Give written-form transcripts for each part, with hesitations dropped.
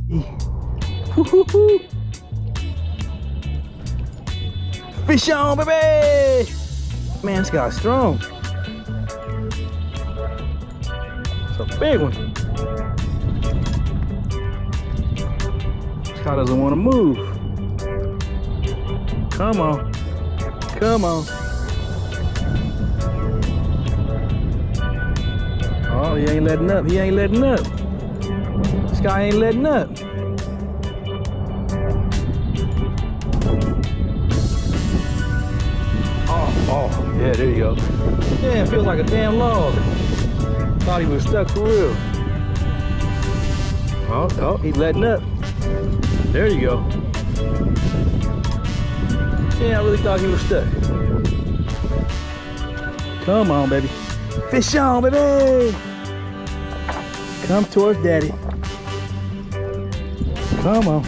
Woo-hoo-hoo. Fish on, baby! Man, this guy's strong. It's a big one. This guy doesn't want to move. Come on. Come on. Oh, he ain't letting up. He ain't letting up. This guy ain't letting up. Oh, yeah, there you go. Yeah, it feels like a damn log. Thought he was stuck for real. Oh, he's letting up. There you go. Yeah, I really thought he was stuck. Come on, baby. Fish on, baby! Come towards daddy. Come on.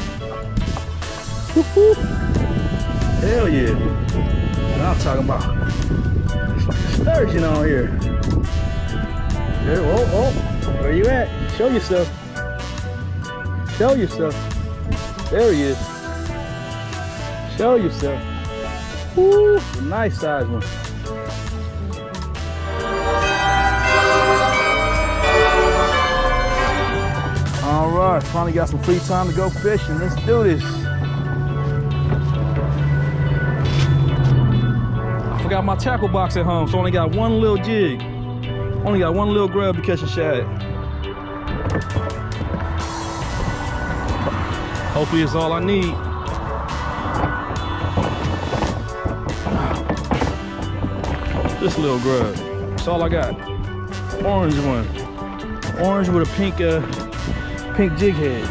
Woo-hoo. Hell yeah. What I'm talking about. It's like a sturgeon on here. There, oh, where you at? Show yourself. Show yourself. There he is. Show yourself. Woo, a nice size one. All right, finally got some free time to go fishing. Let's do this. I forgot my tackle box at home, so I only got one little jig. Only got one little grub to catch a shad. Hopefully it's all I need. This little grub. That's all I got. Orange one. Orange with a pink jig head.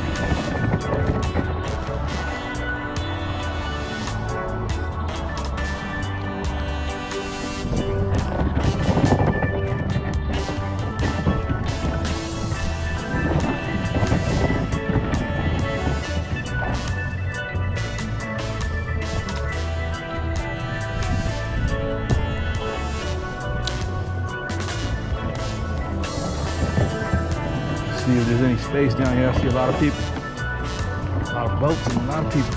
See if there's any space down here. I see a lot of people. A lot of boats and a lot of people.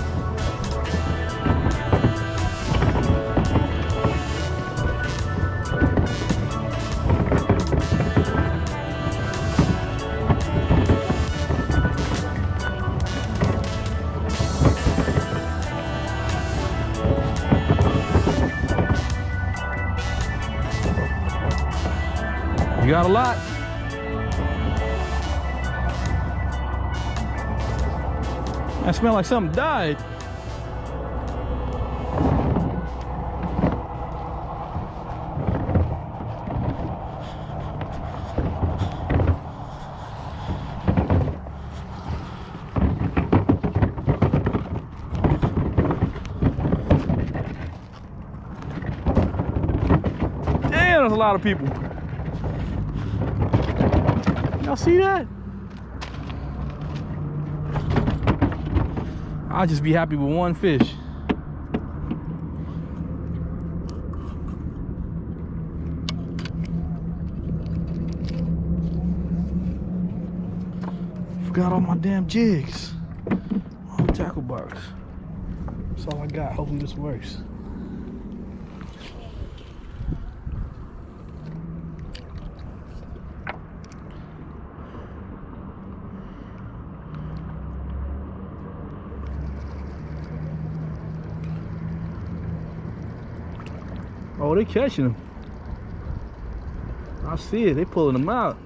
You got a lot? That smelled like something died. Damn, there's a lot of people. Y'all see that? I'll just be happy with one fish. Forgot all my damn jigs. On the tackle box. That's all I got. Hopefully this works. Oh, they catching them. I see it. They pulling them out.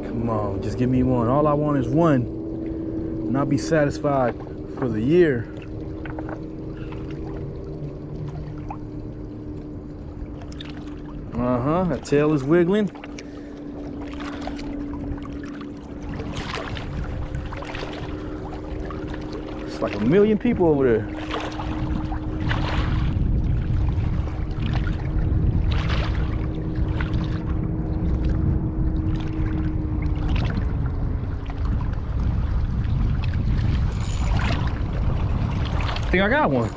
Come on, just give me one. All I want is one, and I'll be satisfied for the year. That tail is wiggling. Like a million people over there. I think I got one.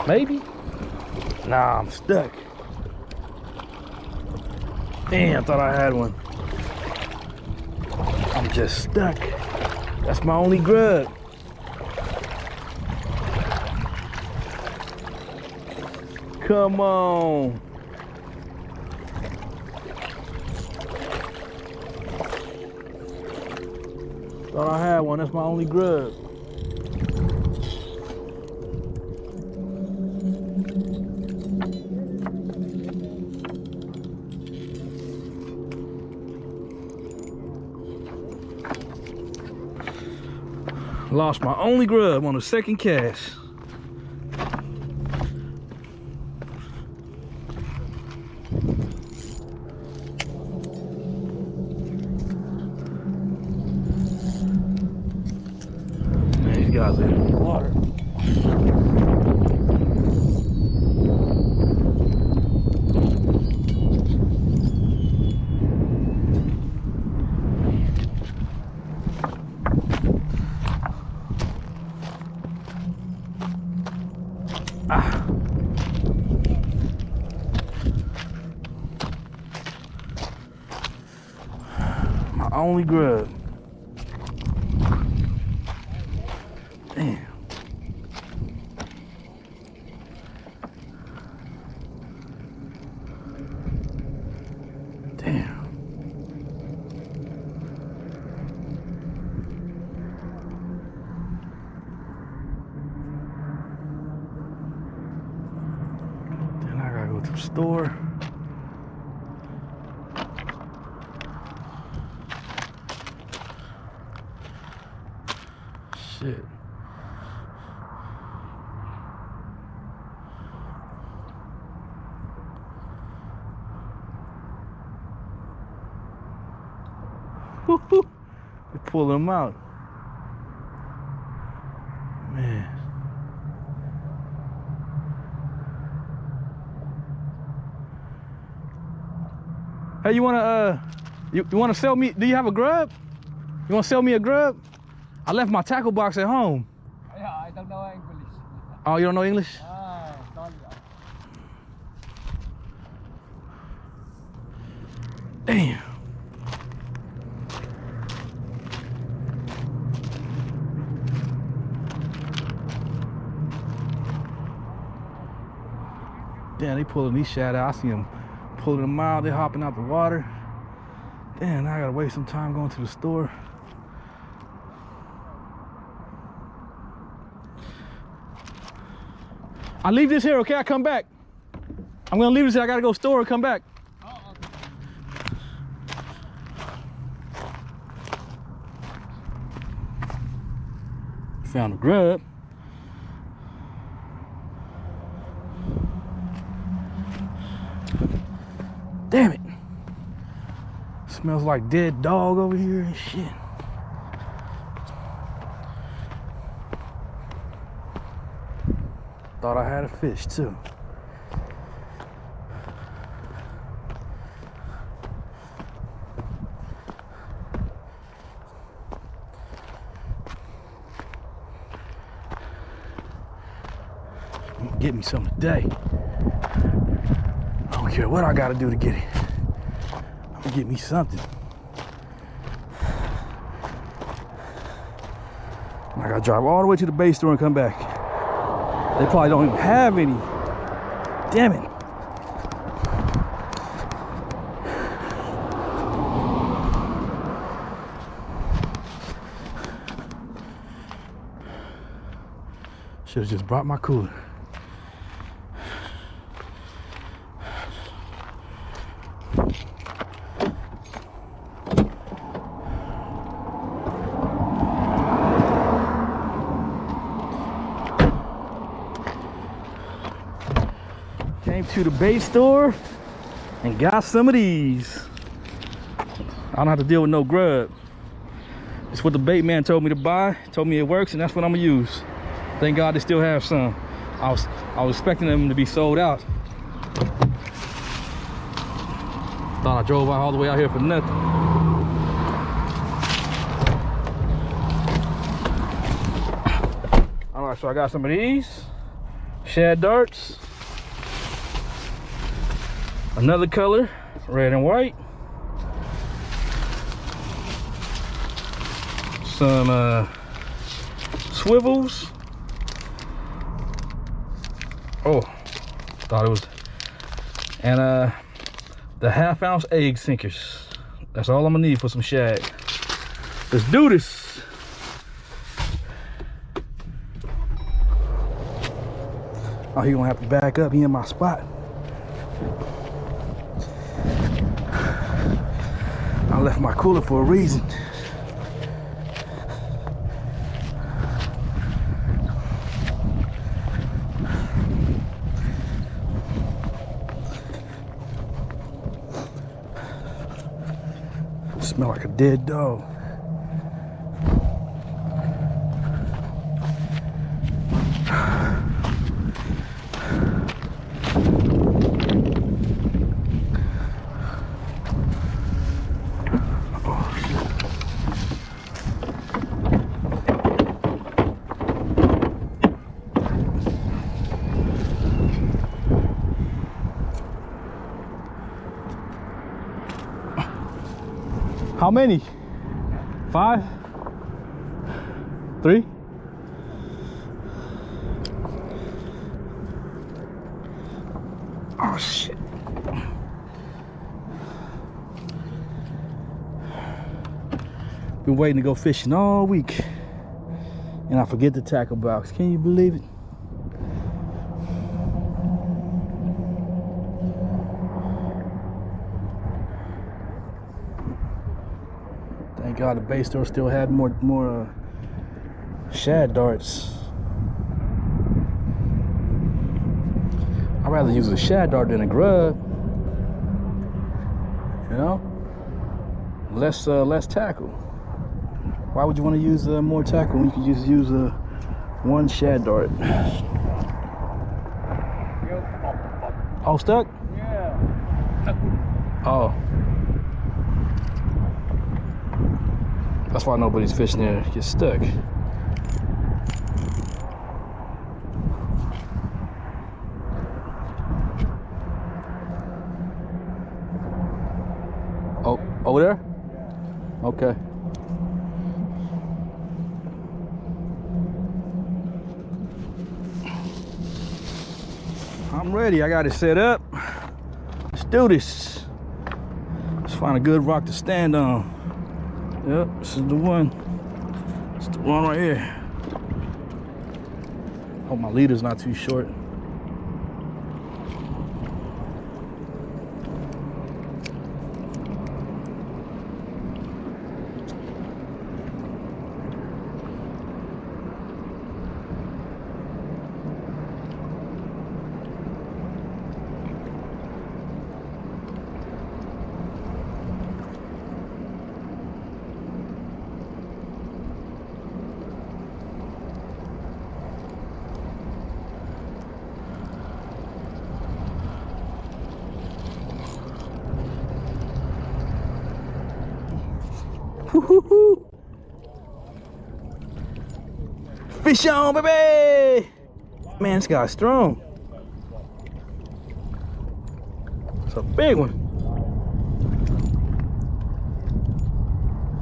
Maybe. Nah, I'm stuck. Damn, thought I had one. I'm just stuck. That's my only grub. Come on. Thought I had one, that's my only grub. Lost my only grub on the second cast. Man, these guys are in the water. My only grub. Damn. Damn. Then I gotta go to the store. Shit. Woo-hoo. They pull them out. Man. Hey, you wanna sell me? Do you have a grub? You wanna sell me a grub? I left my tackle box at home. Yeah, I don't know English. Oh, you don't know English? Sorry. Damn. Damn, they pulling these shad out. I see them pulling them out. They're hopping out the water. Damn, now I gotta waste some time going to the store. I leave this here, okay? I come back. I'm gonna leave this here. I gotta go store and come back. Oh, okay. Found a grub. Damn it. Smells like dead dog over here and shit. Thought I had a fish too. I'm gonna get me some today. I don't care what I gotta do to get it. I'm gonna get me something. I gotta drive all the way to the base store and come back. They probably don't even have any. Damn it. Should have just brought my cooler. Came to the bait store and got some of these. I don't have to deal with no grub. It's what the bait man told me to buy. Told me it works, and that's what I'm gonna use. Thank God they still have some. I was expecting them to be sold out. Thought I drove out all the way out here for nothing. All right, so I got some of these shad darts. Another color, red and white. Some swivels. Oh, thought it was. And the 1/2 ounce egg sinkers. That's all I'm gonna need for some shad. Let's do this. Oh, he gonna have to back up. He in my spot. I left my cooler for a reason. Smell like a dead dog. How many? 5? 3? Oh shit. Been waiting to go fishing all week and I forget the tackle box. Can you believe it? Thank God the bait store still had more shad darts. I'd rather use a shad dart than a grub. You know, less tackle. Why would you want to use more tackle when you could just use one shad dart? All stuck? Yeah. Oh. That's why nobody's fishing there. Gets stuck. Oh, over there? Okay. I'm ready. I got it set up. Let's do this. Let's find a good rock to stand on. Yep, this is the one. It's the one right here. Hope my leader's not too short. Woo-hoo-hoo. Fish on, baby! Man, this guy's strong. It's a big one.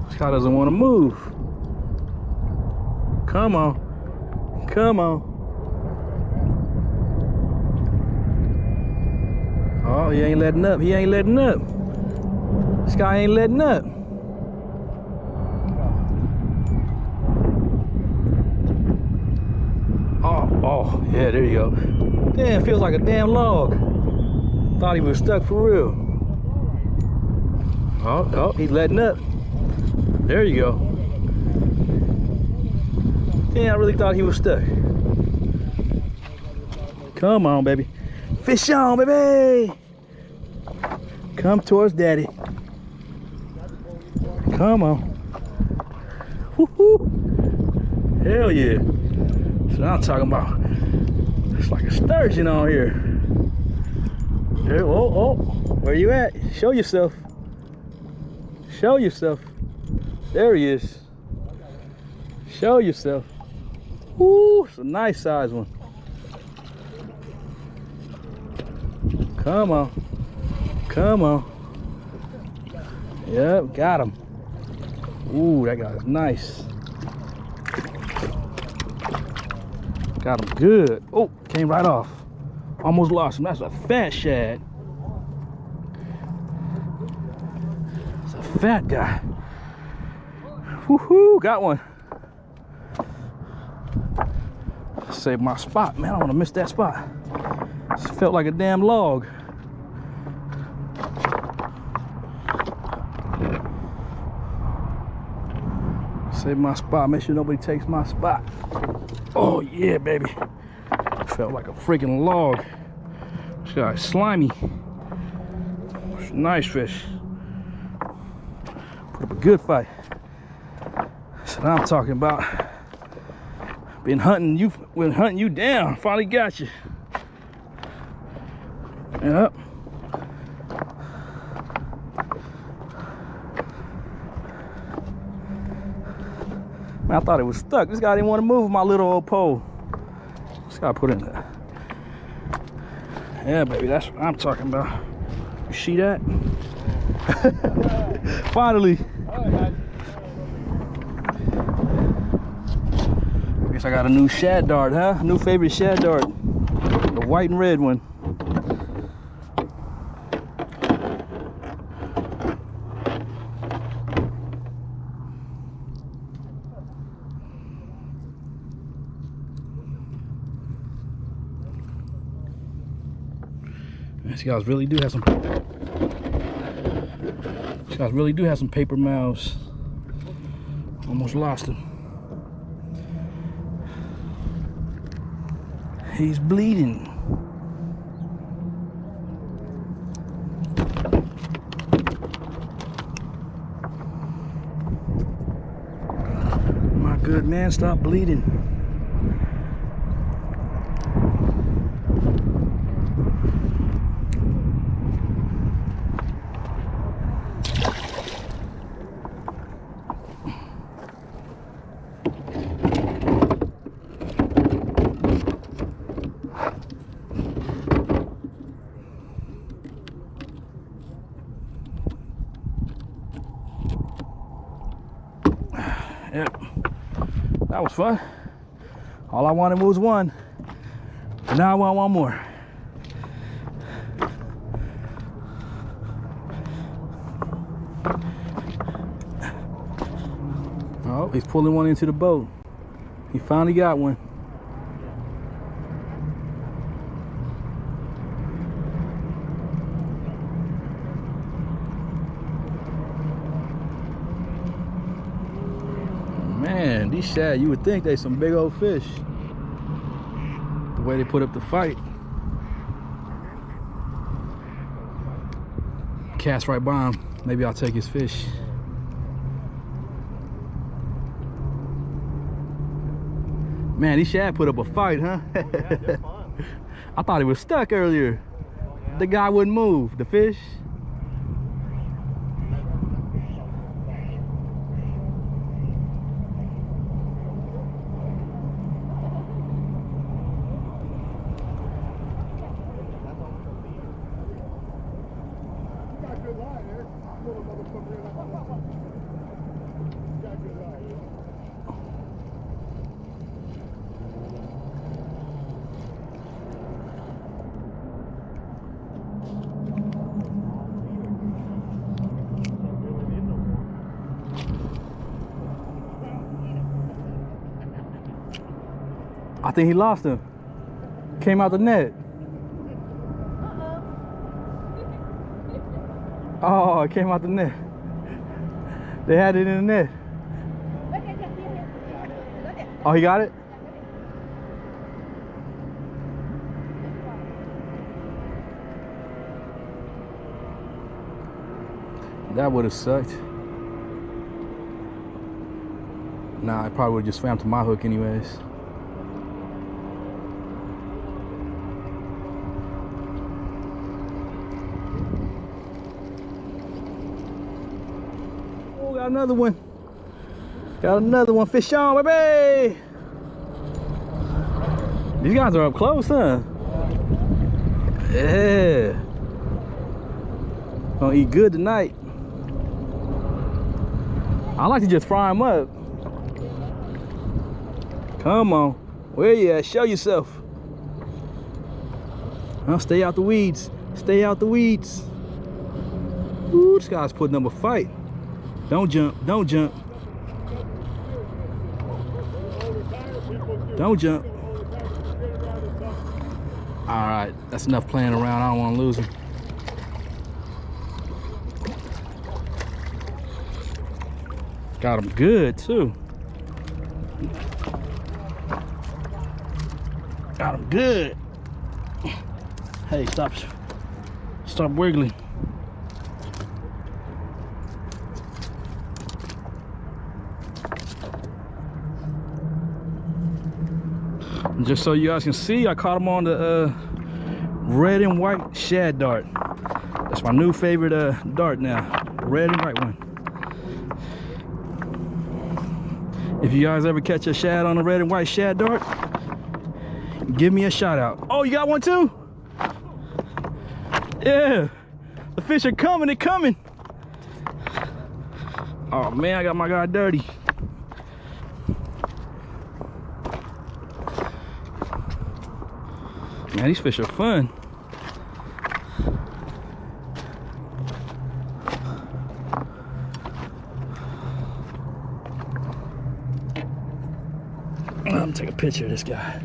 This guy doesn't want to move. Come on. Come on. Oh, he ain't letting up. He ain't letting up. This guy ain't letting up. Oh, yeah, there you go. Damn, feels like a damn log. Thought he was stuck for real. Oh, he's letting up. There you go. Damn, I really thought he was stuck. Come on, baby. Fish on, baby. Come towards daddy. Come on. Woo-hoo. Hell yeah. That's what I'm talking about. It's like a sturgeon on here. There, oh, where you at? Show yourself. Show yourself. There he is. Show yourself. Woo, it's a nice size one. Come on. Come on. Yep, got him. Ooh, that guy's nice. Got him good. Oh, came right off. Almost lost him. That's a fat shad. It's a fat guy. Woohoo, got one. Saved my spot, man. I don't want to miss that spot. Just felt like a damn log. Save my spot. Make sure nobody takes my spot. Oh yeah, baby. Felt like a freaking log. This guy's slimy. Nice fish. Put up a good fight. That's what I'm talking about. Been hunting you down. Finally got you. Yep. Man, I thought it was stuck. This guy didn't want to move my little old pole. This guy put in there. Yeah, baby, that's what I'm talking about. You see that? Finally. Guess I got a new shad dart, huh? New favorite shad dart. The white and red one. These guys really do have some. These guys really do have some paper mouths. Almost lost him. He's bleeding. My good man, stop bleeding. Yep, that was fun. All I wanted was one. Now I want one more. Oh, he's pulling one into the boat. He finally got one. Man, these shad, you would think they some big old fish. The way they put up the fight. Cast right by him. Maybe I'll take his fish. Man, these shad put up a fight, huh? Yeah, they're fun. I thought he was stuck earlier. The guy wouldn't move. The fish. I think he lost him. Came out the net. Oh, it came out the net. They had it in the net. Oh, he got it? That would have sucked. Nah, I probably would have just swam to my hook anyways. Oh, got another one. Got another one. Fish on, baby! These guys are up close, huh? Yeah. Gonna eat good tonight. I like to just fry them up. Come on. Where you at? Show yourself. Now stay out the weeds. Stay out the weeds. Ooh, this guy's putting up a fight. Don't jump. Don't jump. Don't jump. All right, that's enough playing around. I don't want to lose him. Got him good too. Got him good. Hey, stop wiggling. And just so you guys can see, I caught him on the red and white shad dart. That's my new favorite dart now, the red and white one. If you guys ever catch a shad on a red and white shad dart, give me a shout out. Oh, you got one too? Yeah, the fish are coming, they're coming. Oh man, I got my guy dirty. Man, these fish are fun. I'm gonna take a picture of this guy.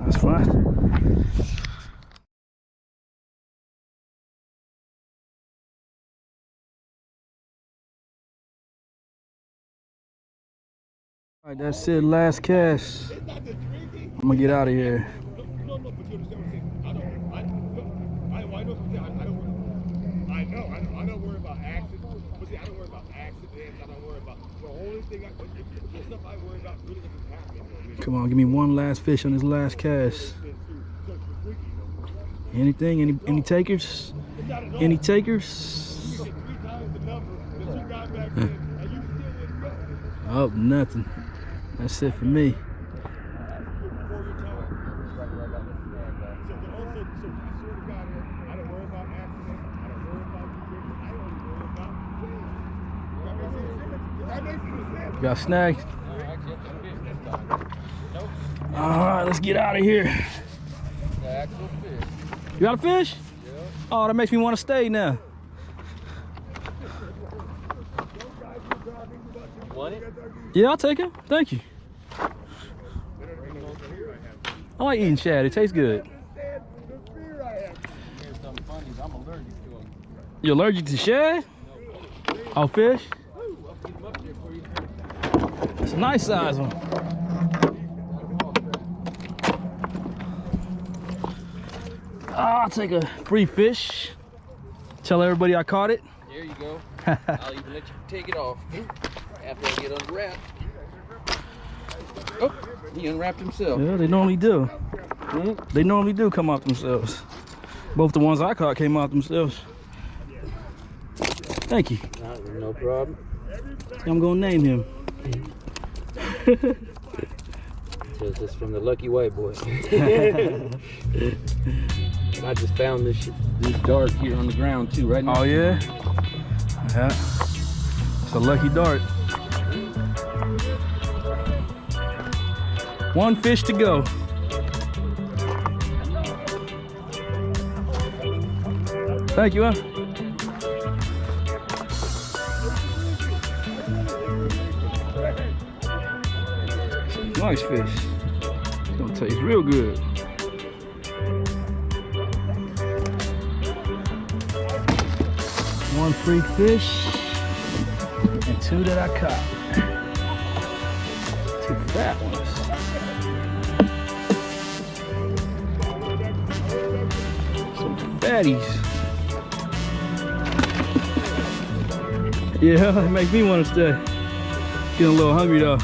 That's fun. All right, that's it. Last cast. I'm gonna get out of here. I don't worry about accidents. But see, I don't worry about accidents. I don't worry about the only thing. The stuff I worry about really isn't happening. Come on, give me one last fish on this last cast. Anything? Any takers? Any takers? Oh, nothing. That's it for me. Got snagged. All right, let's get out of here. You got a fish? Yeah. Oh, that makes me want to stay now. Want it? Yeah, I'll take it. Thank you. I like eating shad. It tastes good. Here's something funny. I'm allergic to them. You're allergic to shad? Oh, fish? It's a nice size one. I'll take a free fish. Tell everybody I caught it. Yeah. There you go. I'll even let you take it off after I get unwrapped. Oh, he unwrapped himself. Yeah, they normally do. They normally do come off themselves. Both the ones I caught came off themselves. Thank you. No problem. I'm gonna name him. Says this from the lucky white boy. I just found this dart here on the ground too, right now. Oh yeah? Yeah. It's a lucky dart. One fish to go. Thank you, huh? Nice fish. It's gonna taste real good. One free fish and two that I caught. Two fat ones. Some fatties. Yeah, it makes me want to stay. Getting a little hungry though.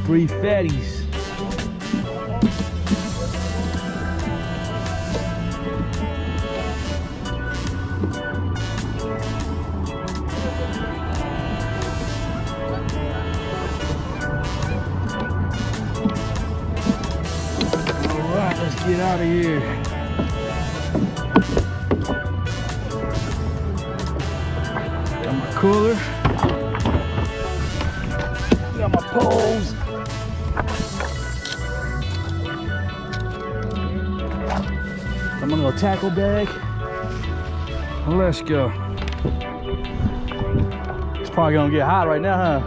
3 fatties. Alright, let's get out of here. Got my cooler. Got my poles. Got my little tackle bag. Let's go. It's probably gonna get hot right now, huh?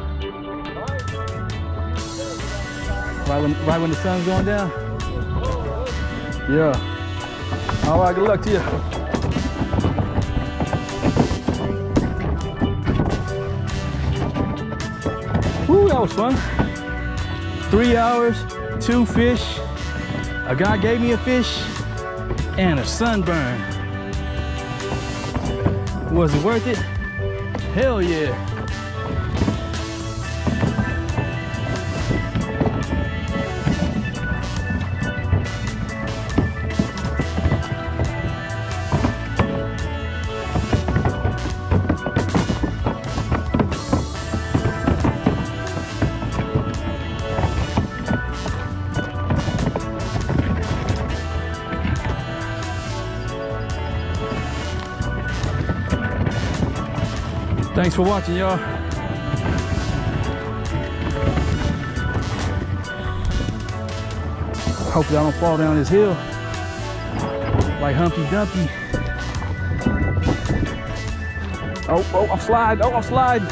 Right when the sun's going down? Yeah. All right, good luck to you. Woo, that was fun. 3 hours, 2 fish. A guy gave me a fish and a sunburn. Was it worth it? Hell yeah. Thanks for watching, y'all. Hopefully I don't fall down this hill like Humpty Dumpty. Oh, I'm sliding. Oh, I'm sliding.